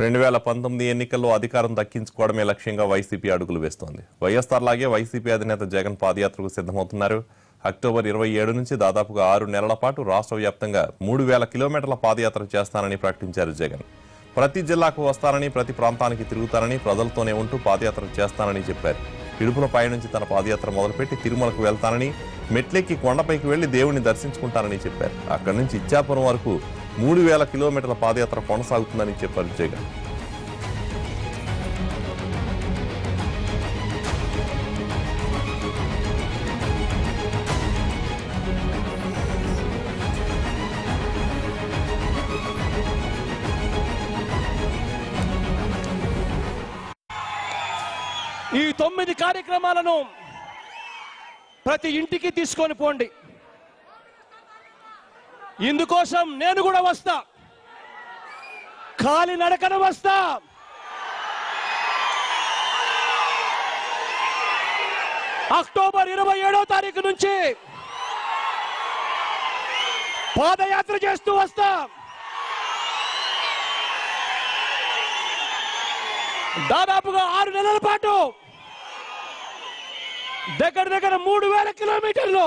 2019 ఎన్నికల్లో అధికారం దక్కించుకోవడమే లక్ష్యంగా వైసీపీ అడుగులు వేస్తోంది. వైఎస్ఆర్ లాగే వైసీపీ అధినేత జగన్ పాదయాత్రకు సిద్ధమవుతున్నారు. అక్టోబర్ 27 నుంచి దాదాపుగా 6 నెలల పాటు రాష్ట్ర వ్యాప్తంగా 3000 కిలోమీటర్ల పాదయాత్ర చేస్తానని ప్రకటించారు జగన్. ప్రతి జిల్లాకు వస్తానని, ప్రతి ప్రాంతానికి తిరుగుతానని, ప్రజలతోనే ఉంటూ పాదయాత్ర చేస్తానని చెప్పారు. ఇడుపులపై నుంచి తన పాదయాత్ర మొదలుపెట్టి తిరుమలకు వెళ్తానని, మెట్లెక్కి కొండపైకి వెళ్లి దేవుణ్ణి దర్శించుకుంటానని చెప్పారు. అక్కడి నుంచి ఇచ్చాపురం వరకు 3000 కిలోమీటర్ల పాదయాత్ర కొనసాగుతుందని చెప్పారు జగన్. ఈ 9 కార్యక్రమాలను ప్రతి ఇంటికి తీసుకొని పోండి. ఇందుకోసం నేను కూడా వస్తా, కాలి నడకన వస్తా. అక్టోబర్ 27వ తారీఖు నుంచి పాదయాత్ర చేస్తూ వస్తా. దాదాపుగా 6 నెలల పాటు దగ్గర 3000 కిలోమీటర్లు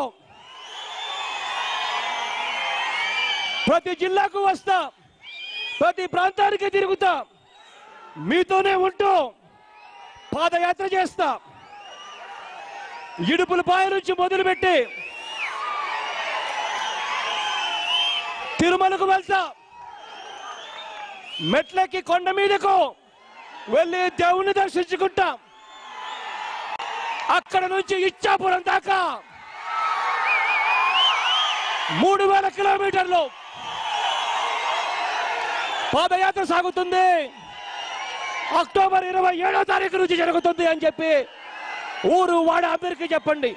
ప్రతి జిల్లాకు వస్తా, ప్రతి ప్రాంతానికి తిరుగుతా, మీతోనే ఉంటూ పాదయాత్ర చేస్తా. ఇడుపులపాయ నుంచి మొదలుపెట్టి తిరుమలకు వెళ్తా, మెట్లెక్కి కొండ మీదకు వెళ్ళి దేవుణ్ణి దర్శించుకుంటా. అక్కడ నుంచి ఇచ్చాపురం దాకా 3000 కిలోమీటర్లు పాదయాత్ర సాగుతుంది. అక్టోబర్ 27వ తారీఖు నుంచి జరుగుతుంది అని చెప్పి ఊరు వాడ అందరికీ చెప్పండి.